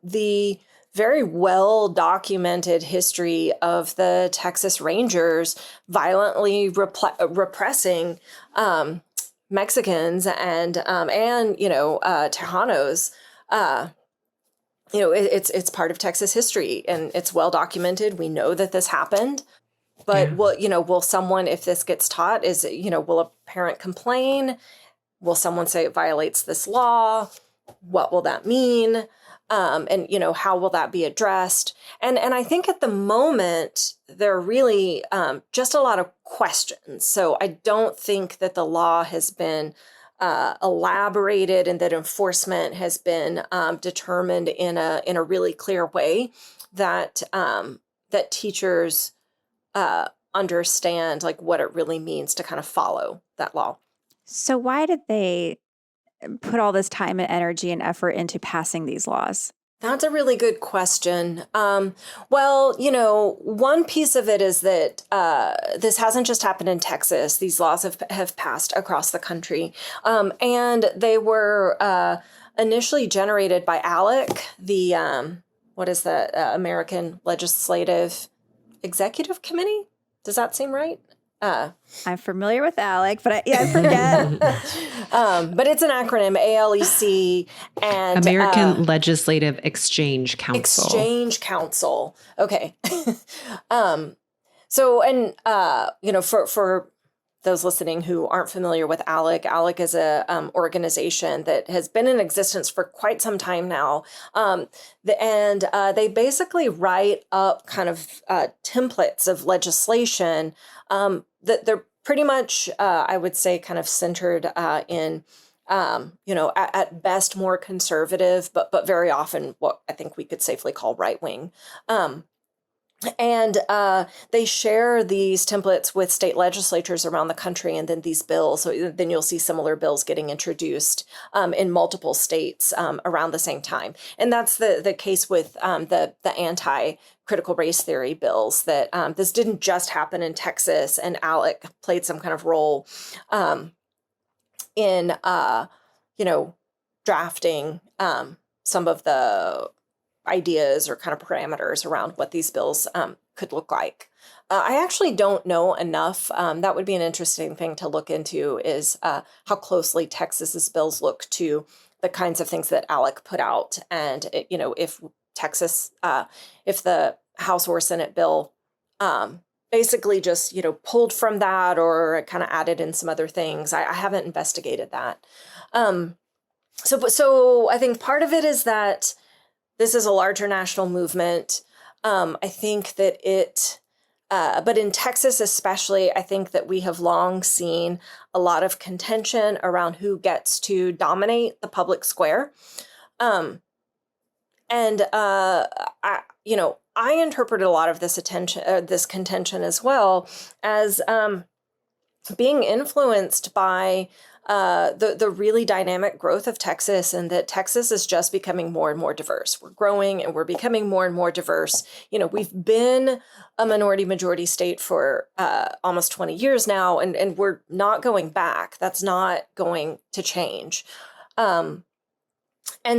the very well documented history of the Texas Rangers violently repressing Mexicans and Tejanos? It's part of Texas history, and it's well documented. We know that this happened, but will someone, if this gets taught, will a parent complain? Will someone say it violates this law? What will that mean? And how will that be addressed? And I think at the moment, there are really just a lot of questions. So I don't think that the law has been elaborated and that enforcement has been determined in a really clear way that that teachers understand like what it really means to kind of follow that law. So why did they put all this time and energy and effort into passing these laws? That's a really good question. Well, one piece of it is that this hasn't just happened in Texas. These laws have passed across the country. And they were initially generated by ALEC, the, American Legislative Executive Committee? Does that seem right? I'm familiar with ALEC, but I forget. But it's an acronym, ALEC, and American Legislative Exchange Council. Exchange Council. Okay. So, and for those listening who aren't familiar with ALEC, ALEC is a organization that has been in existence for quite some time now. They basically write up kind of templates of legislation that they're pretty much, I would say, kind of centered in, at best more conservative, but very often what I think we could safely call right wing. And they share these templates with state legislatures around the country, and then these bills. So then you'll see similar bills getting introduced in multiple states around the same time. And that's the case with the anti-critical race theory bills. That this didn't just happen in Texas, and ALEC played some kind of role in drafting some of the ideas or kind of parameters around what these bills could look like. I actually don't know enough. That would be an interesting thing to look into, is how closely Texas's bills look to the kinds of things that ALEC put out. And, if Texas, if the House or Senate bill basically just, pulled from that or kind of added in some other things. I haven't investigated that. So I think part of it is that this is a larger national movement. I think that but in Texas especially, I think that we have long seen a lot of contention around who gets to dominate the public square. I interpreted a lot of this contention as well as being influenced by the really dynamic growth of Texas, and that Texas is just becoming more and more diverse. We're growing and we're becoming more and more diverse. We've been a minority majority state for almost 20 years now, and we're not going back. That's not going to change. And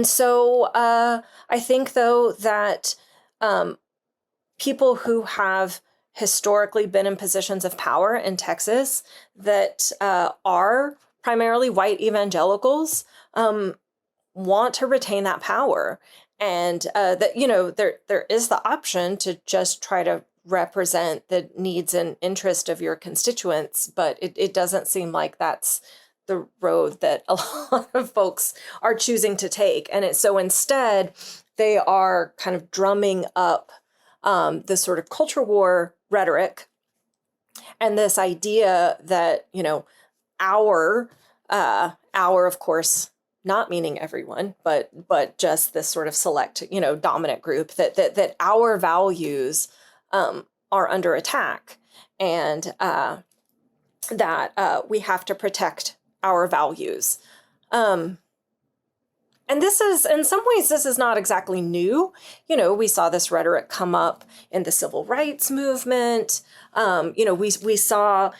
so I think, though, that people who have historically been in positions of power in Texas that are primarily white evangelicals want to retain that power, and that there is the option to just try to represent the needs and interest of your constituents, but it doesn't seem like that's the road that a lot of folks are choosing to take. And so instead, they are kind of drumming up this sort of culture war rhetoric and this idea that, our, of course, not meaning everyone, but just this sort of select, dominant group, that our values are under attack, and that we have to protect our values. And this is, in some ways, this is not exactly new. We saw this rhetoric come up in the civil rights movement. We saw,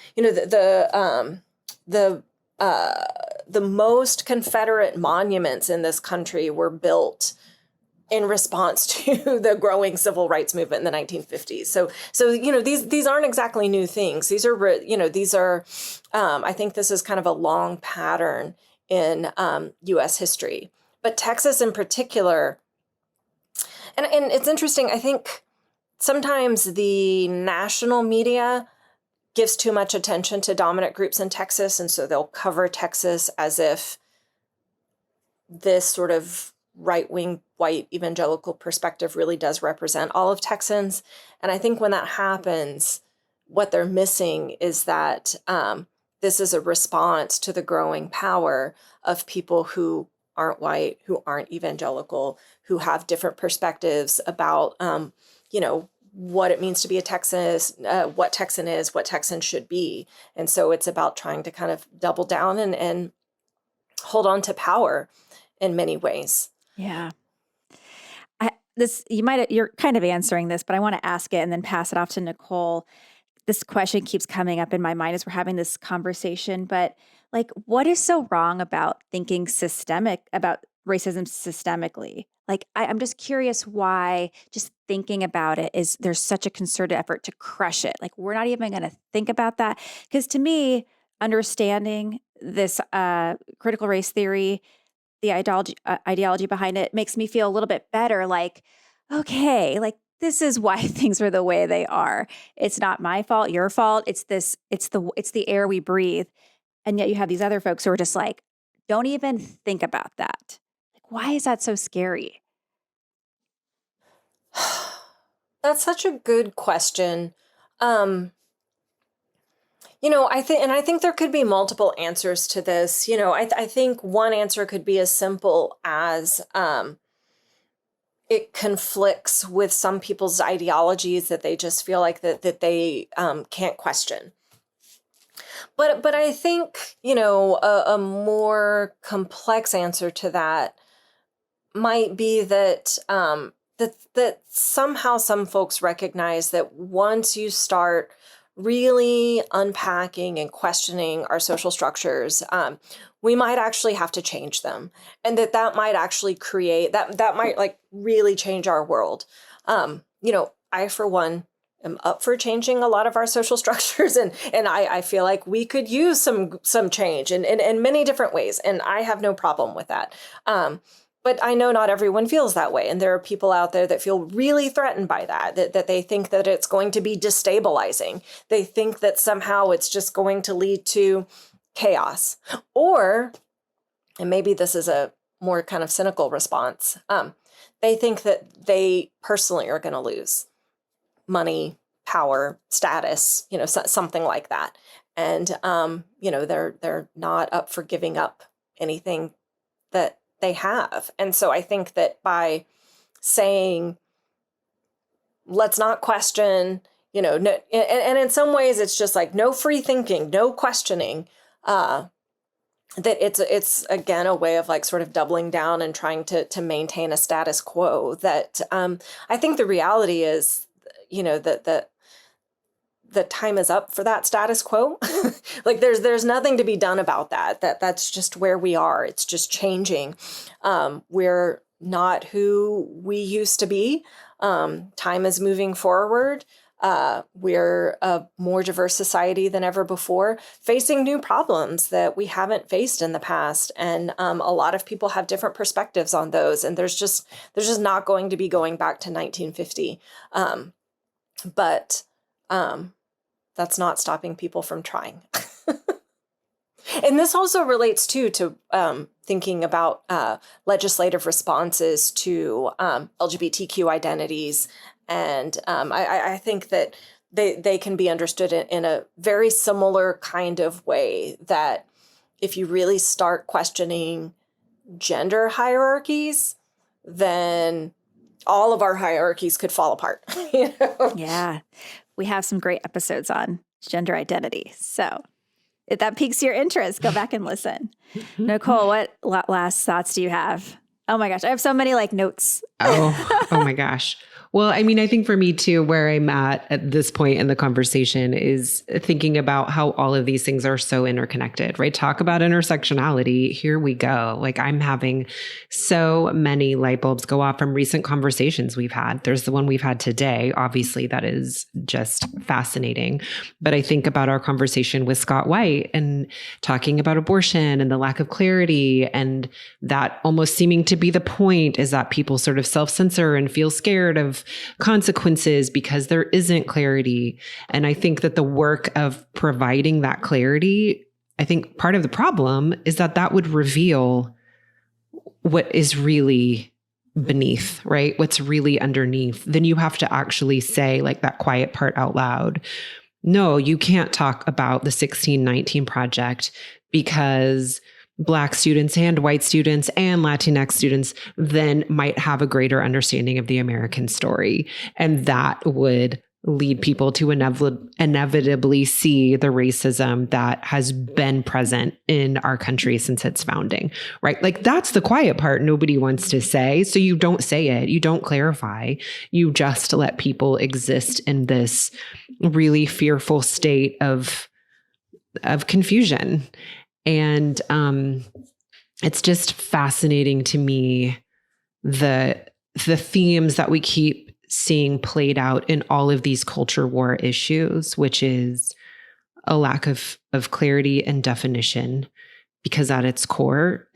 the most Confederate monuments in this country were built in response to the growing civil rights movement in the 1950s. So these aren't exactly new things. These are, I think this is kind of a long pattern in U.S. history. But Texas in particular, and it's interesting, I think sometimes the national media gives too much attention to dominant groups in Texas, and so they'll cover Texas as if this sort of right-wing white evangelical perspective really does represent all of Texans. And I think when that happens, what they're missing is that this is a response to the growing power of people who aren't white, who aren't evangelical, who have different perspectives about, what it means to be a Texan, what Texan is, what Texan should be. And so it's about trying to kind of double down and hold on to power in many ways. Yeah. You're kind of answering this, but I want to ask it and then pass it off to Nichole. This question keeps coming up in my mind as we're having this conversation, but what is so wrong about thinking about racism systemically? Like, I'm just curious why just thinking about it is there's such a concerted effort to crush it. Like, we're not even going to think about that. Because to me, understanding this critical race theory, the ideology behind it makes me feel a little bit better. Like, okay, like this is why things are the way they are. It's not my fault, your fault. It's the air we breathe. And yet you have these other folks who are just like, don't even think about that. Like, why is that so scary? That's such a good question. I think there could be multiple answers to this. I think one answer could be as simple as it conflicts with some people's ideologies that they just feel like that they can't question. But I think, a more complex answer to that might be that that somehow some folks recognize that once you start really unpacking and questioning our social structures, we might actually have to change them, and that might actually create that might like really change our world. I for one am up for changing a lot of our social structures, and I feel like we could use some change in many different ways, and I have no problem with that. But I know not everyone feels that way. And there are people out there that feel really threatened by that they think that it's going to be destabilizing. They think that somehow it's just going to lead to chaos. Or, and maybe this is a more kind of cynical response, they think that they personally are going to lose money, power, status, something like that. And, they're not up for giving up anything that they have. And so I think that by saying, let's not question, no, and in some ways it's just like no free thinking, no questioning, that it's again a way of like sort of doubling down and trying to maintain a status quo that I think the reality is, that the time is up for that status quo. Like there's nothing to be done about that. That's just where we are. It's just changing. We're not who we used to be. Time is moving forward. We're a more diverse society than ever before, facing new problems that we haven't faced in the past. And a lot of people have different perspectives on those. And there's just not going to be going back to 1950. But that's not stopping people from trying. And this also relates to thinking about legislative responses to LGBTQ identities. And I think that they can be understood in a very similar kind of way, that if you really start questioning gender hierarchies, then all of our hierarchies could fall apart. Yeah. We have some great episodes on gender identity. So if that piques your interest, go back and listen. Nichole, what last thoughts do you have? Oh my gosh, I have so many like notes. Oh my gosh. Well, I mean, I think for me too, where I'm at this point in the conversation is thinking about how all of these things are so interconnected, right? Talk about intersectionality. Here we go. Like I'm having so many light bulbs go off from recent conversations we've had. There's the one we've had today. Obviously, that is just fascinating. But I think about our conversation with Scott White and talking about abortion and the lack of clarity, and that almost seeming to be the point is that people sort of self-censor and feel scared of consequences because there isn't clarity. And I think that the work of providing that clarity, I think part of the problem is that would reveal what is really beneath, right? What's really underneath. Then you have to actually say like that quiet part out loud. No, you can't talk about the 1619 Project because Black students and white students and Latinx students then might have a greater understanding of the American story. And that would lead people to inevitably see the racism that has been present in our country since its founding, right? Like that's the quiet part nobody wants to say. So you don't say it, you don't clarify, you just let people exist in this really fearful state of confusion. And it's just fascinating to me the themes that we keep seeing played out in all of these culture war issues, which is a lack of clarity and definition, because at its core,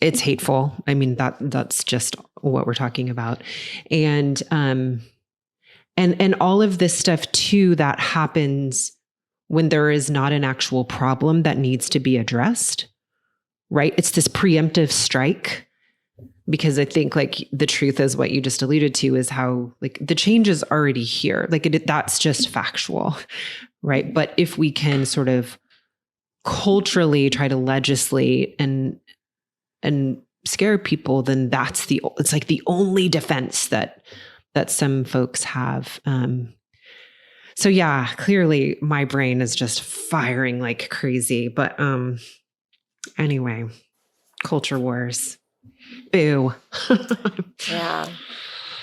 it's hateful. I mean, that's just what we're talking about. And all of this stuff too, that happens when there is not an actual problem that needs to be addressed, right? It's this preemptive strike, because I think like the truth is what you just alluded to is how like the change is already here. Like that's just factual, right? But if we can sort of culturally try to legislate and scare people, then it's like the only defense that some folks have. So yeah, clearly my brain is just firing like crazy. But anyway, culture wars. Boo. Yeah.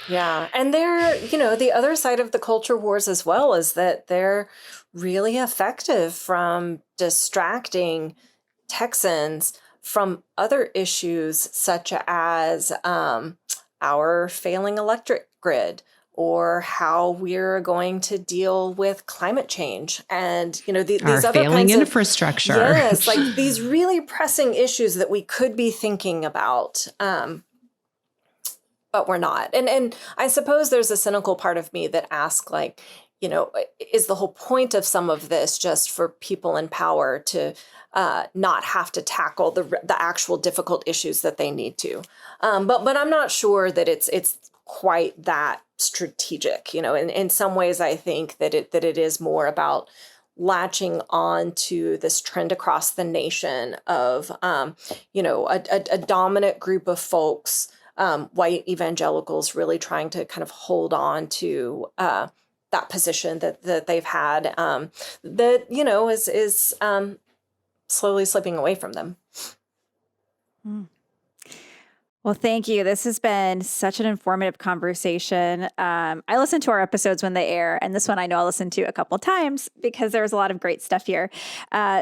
Yeah. And they're, the other side of the culture wars as well is that they're really effective from distracting Texans from other issues such as our failing electric grid, or how we're going to deal with climate change and, these our other failing kinds infrastructure. Yes, like these really pressing issues that we could be thinking about, but we're not. And I suppose there's a cynical part of me that asks, like, is the whole point of some of this just for people in power to not have to tackle the actual difficult issues that they need to? But I'm not sure that it's quite that strategic. In some ways, I think that it is more about latching on to this trend across the nation of a dominant group of folks, white evangelicals, really trying to kind of hold on to that position that they've had, that is slowly slipping away from them. Well, thank you. This has been such an informative conversation. I listen to our episodes when they air, and this one I know I'll listen to a couple times because there's a lot of great stuff here.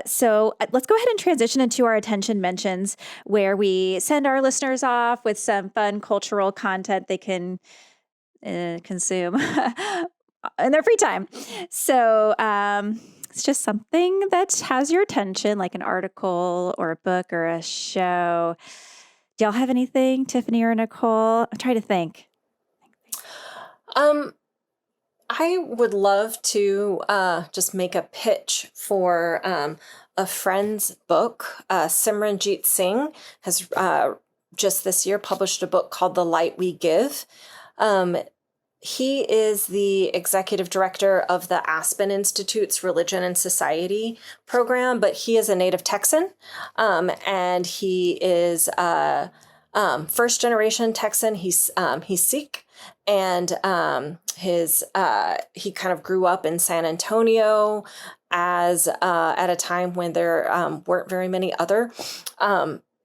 So let's go ahead and transition into our attention mentions, where we send our listeners off with some fun cultural content they can consume in their free time. So it's just something that has your attention, like an article or a book or a show. Do y'all have anything, Tiffany or Nichole? I'm trying to think. I would love to just make a pitch for a friend's book. Simran Jeet Singh has just this year published a book called The Light We Give. He is the executive director of the Aspen Institute's Religion and Society program, but he is a native Texan, and he is first generation Texan. He's Sikh, and he kind of grew up in San Antonio as at a time when there weren't very many other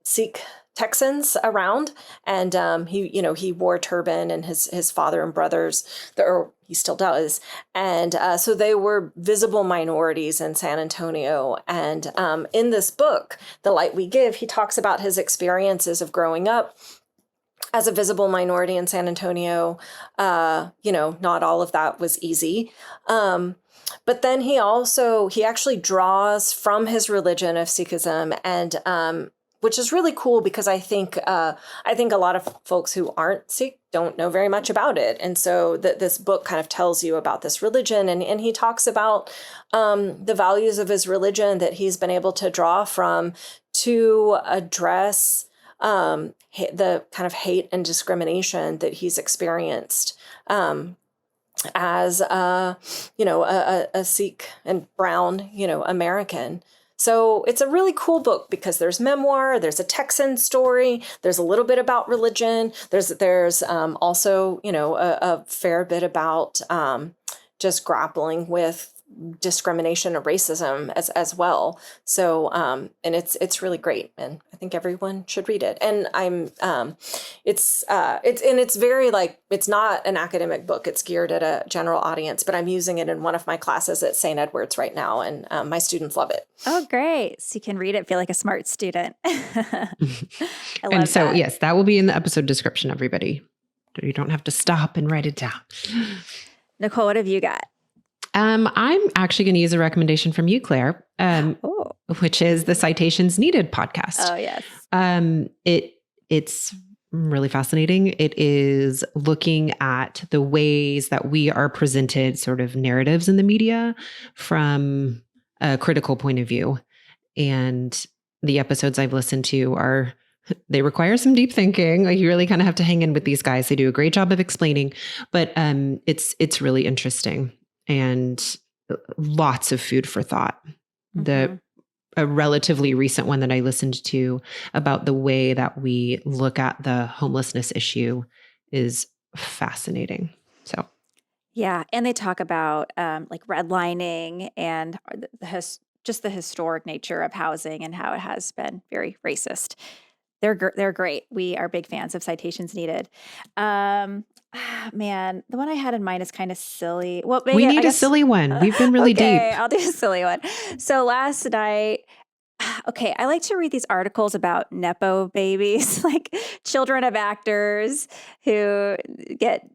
Sikh Texans around, and he wore a turban, and his father and brothers, or he still does, and so they were visible minorities in San Antonio. And in this book, The Light We Give, he talks about his experiences of growing up as a visible minority in San Antonio. Not all of that was easy. But then he actually draws from his religion of Sikhism, and which is really cool, because I think a lot of folks who aren't Sikh don't know very much about it. And so this book kind of tells you about this religion, and he talks about the values of his religion that he's been able to draw from to address the kind of hate and discrimination that he's experienced as a Sikh and brown, American. So it's a really cool book because there's memoir, there's a Texan story, there's a little bit about religion, there's also, a fair bit about just grappling with discrimination and racism as well. So, and it's really great, and I think everyone should read it. And it's very like, it's not an academic book. It's geared at a general audience, but I'm using it in one of my classes at St. Edward's right now. And my students love it. Oh, great. So you can read it, feel like a smart student. I love And so, that. yes, that will be in the episode description, everybody. You don't have to stop and write it down. Nichole, what have you got? I'm actually going to use a recommendation from you, Claire, which is the Citations Needed podcast. Oh, yes. It's really fascinating. It is looking at the ways that we are presented sort of narratives in the media from a critical point of view. And the episodes I've listened to they require some deep thinking. Like, you really kind of have to hang in with these guys. They do a great job of explaining, but it's really interesting. And lots of food for thought. Mm-hmm. A relatively recent one that I listened to about the way that we look at the homelessness issue is fascinating. So, yeah. And they talk about like redlining and just the historic nature of housing and how it has been very racist. They're great. We are big fans of Citations Needed. Man, the one I had in mind is kind of silly. Well, maybe we need a silly one. We've been really deep. I'll do a silly one. So last night, I like to read these articles about Nepo babies, like children of actors who get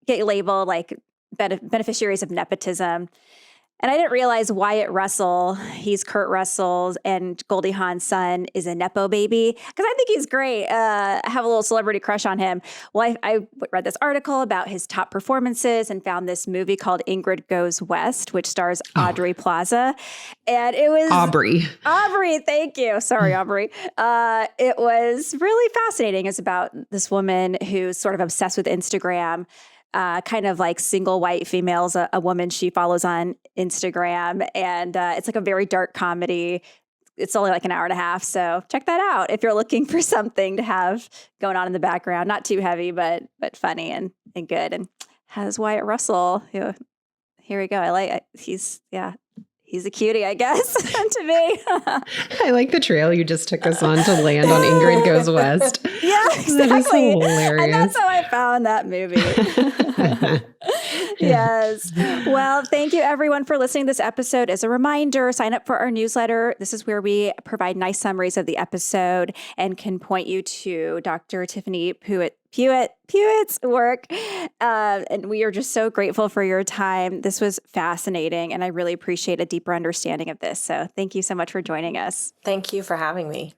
labeled like beneficiaries of nepotism. And I didn't realize Wyatt Russell, he's Kurt Russell's and Goldie Hawn's son, is a Nepo baby. Because I think he's great. I have a little celebrity crush on him. Well, I read this article about his top performances and found this movie called Ingrid Goes West, which stars Aubrey Plaza. And it was... Aubrey, thank you. Sorry, Aubrey. It was really fascinating. It's about this woman who's sort of obsessed with Instagram, kind of like single white females, a woman she follows on Instagram. And it's like a very dark comedy. It's only like an hour and a half. So check that out if you're looking for something to have going on in the background. Not too heavy, but funny and good. And has Wyatt Russell, who, here we go. He's a cutie, I guess, to me. I like the trail you just took us on to land on Ingrid Goes West. Yeah, exactly. That is hilarious. And that's how I found that movie. Yes. Well, thank you everyone for listening to this episode. As a reminder, sign up for our newsletter. This is where we provide nice summaries of the episode and can point you to Dr. Tiffany Puett's work. And we are just so grateful for your time. This was fascinating, and I really appreciate a deeper understanding of this. So thank you so much for joining us. Thank you for having me.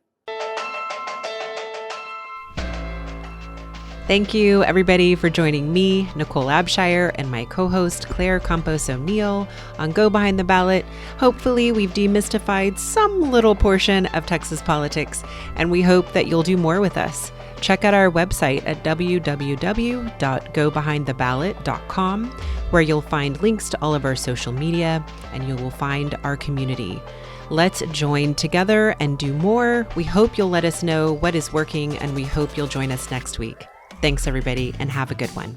Thank you, everybody, for joining me, Nichole Abshire, and my co-host, Claire Campos O'Neill, on Go Behind the Ballot. Hopefully, we've demystified some little portion of Texas politics, and we hope that you'll do more with us. Check out our website at www.gobehindtheballot.com, where you'll find links to all of our social media, and you will find our community. Let's join together and do more. We hope you'll let us know what is working, and we hope you'll join us next week. Thanks, everybody, and have a good one.